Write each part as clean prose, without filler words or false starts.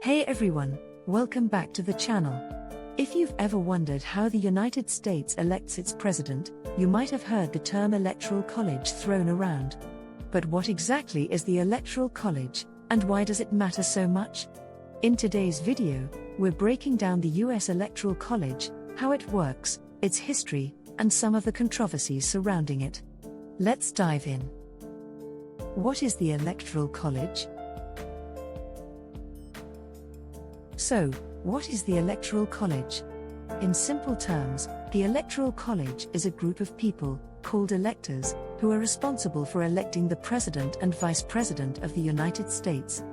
Hey everyone, welcome back to the channel. If you've ever wondered how the United States elects its president, you might have heard the term Electoral College thrown around. But what exactly is the Electoral College, and why does it matter so much? In today's video, we're breaking down the US Electoral College, how it works, its history, and some of the controversies surrounding it. Let's dive in. What is the Electoral College? So, what is the Electoral College? In simple terms, the Electoral College is a group of people, called electors, who are responsible for electing the President and Vice President of the United States.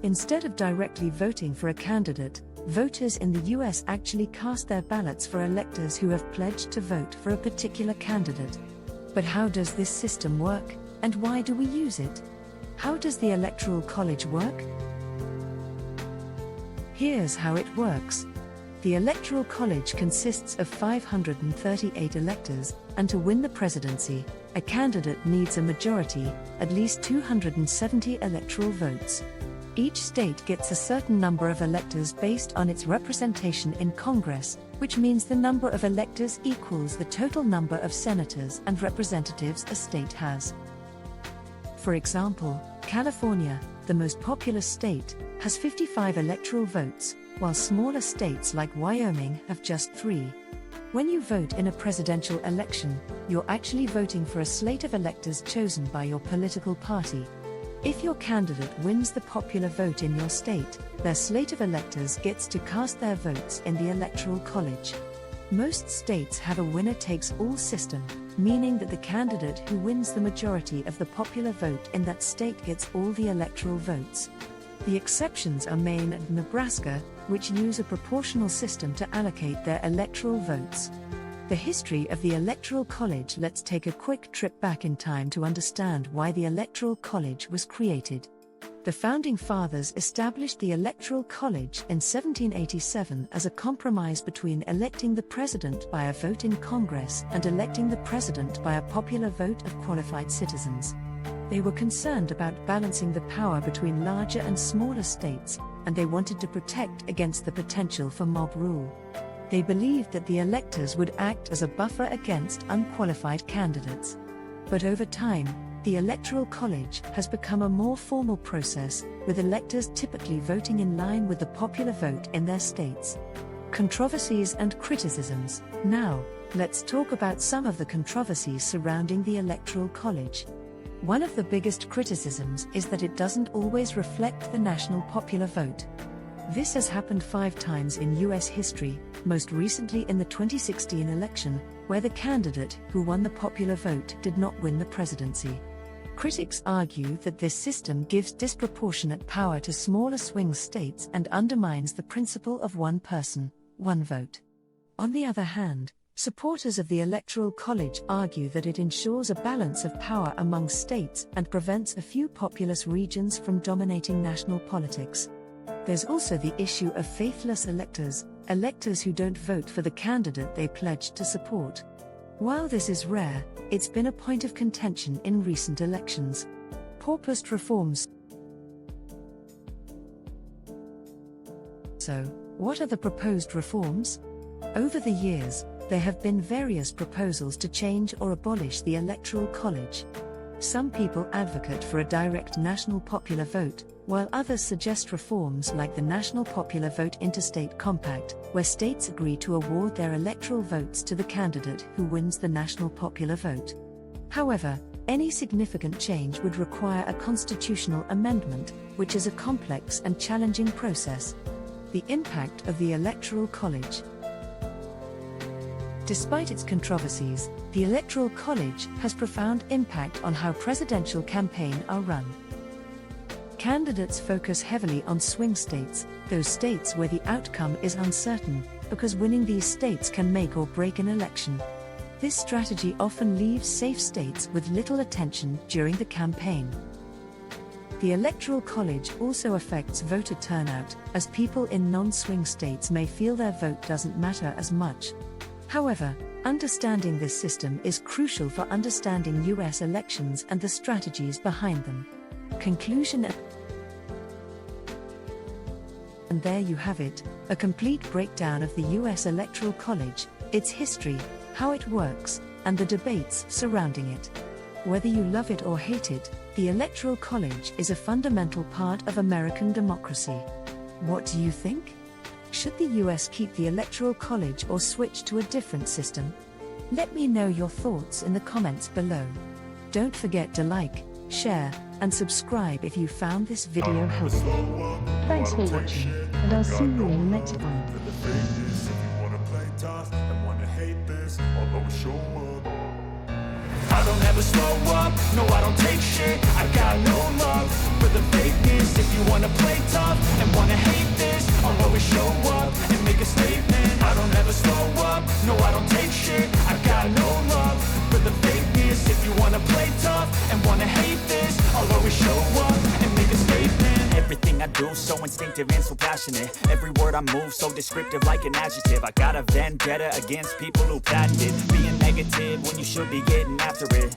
Instead of directly voting for a candidate, voters in the US actually cast their ballots for electors who have pledged to vote for a particular candidate. But how does this system work, and why do we use it? How does the Electoral College work? Here's how it works. The Electoral College consists of 538 electors, and to win the presidency, a candidate needs a majority, at least 270 electoral votes. Each state gets a certain number of electors based on its representation in Congress, which means the number of electors equals the total number of senators and representatives a state has. For example, California, the most populous state, has 55 electoral votes, while smaller states like Wyoming have just 3. When you vote in a presidential election, you're actually voting for a slate of electors chosen by your political party. If your candidate wins the popular vote in your state, their slate of electors gets to cast their votes in the Electoral College. Most states have a winner-takes-all system, meaning that the candidate who wins the majority of the popular vote in that state gets all the electoral votes. The exceptions are Maine and Nebraska, which use a proportional system to allocate their electoral votes. The history of the Electoral College. Let's take a quick trip back in time to understand why the Electoral College was created. The Founding Fathers established the Electoral College in 1787 as a compromise between electing the president by a vote in Congress and electing the president by a popular vote of qualified citizens. They were concerned about balancing the power between larger and smaller states, and they wanted to protect against the potential for mob rule. They believed that the electors would act as a buffer against unqualified candidates. But over time, the Electoral College has become a more formal process, with electors typically voting in line with the popular vote in their states. Controversies and criticisms. Now, let's talk about some of the controversies surrounding the Electoral College. One of the biggest criticisms is that it doesn't always reflect the national popular vote. This has happened 5 times in US history, most recently in the 2016 election, where the candidate who won the popular vote did not win the presidency. Critics argue that this system gives disproportionate power to smaller swing states and undermines the principle of one person, one vote. On the other hand, supporters of the Electoral College argue that it ensures a balance of power among states and prevents a few populous regions from dominating national politics. There's also the issue of faithless electors, electors who don't vote for the candidate they pledged to support. While this is rare, it's been a point of contention in recent elections. Proposed reforms. So, what are the proposed reforms? Over the years, there have been various proposals to change or abolish the Electoral College. Some people advocate for a direct national popular vote, while others suggest reforms like the National Popular Vote Interstate Compact, where states agree to award their electoral votes to the candidate who wins the national popular vote. However, any significant change would require a constitutional amendment, which is a complex and challenging process. The impact of the Electoral College. Despite its controversies, the Electoral College has profound impact on how presidential campaigns are run. Candidates focus heavily on swing states, those states where the outcome is uncertain, because winning these states can make or break an election. This strategy often leaves safe states with little attention during the campaign. The Electoral College also affects voter turnout, as people in non-swing states may feel their vote doesn't matter as much. However, understanding this system is crucial for understanding US elections and the strategies behind them. Conclusion. And there you have it, a complete breakdown of the US Electoral College, its history, how it works, and the debates surrounding it. Whether you love it or hate it, the Electoral College is a fundamental part of American democracy. What do you think? Should the US keep the Electoral College or switch to a different system? Let me know your thoughts in the comments below. Don't forget to like, share, and subscribe if you found this video helpful. Thanks for watching, and I'll see you in the next one. I don't ever slow up, no I don't take shit. I got no love for the fakeness. If you wanna play tough and wanna hate this, I'll always show up and make a statement. I don't ever slow up, no I don't take shit. I got no love for the fakeness. If you wanna play tough and wanna hate this, I'll always show up and make a statement. Everything I do so instinctive and so passionate. Every word I move so descriptive like an adjective. I got a vendetta against people who patented being negative when you should be getting after it.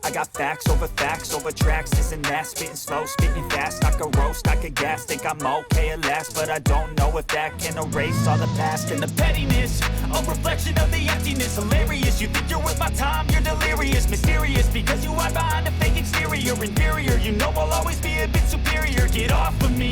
I got facts over tracks, this and that. Spitting slow, spitting fast. I could roast, I could gas. Think I'm okay at last, but I don't know if that can erase all the past. And the pettiness, a reflection of the emptiness. Hilarious, you think you're worth my time, you're delirious. Mysterious, because you hide behind a fake exterior. Inferior, you know I'll always be a bit superior. Get off of me.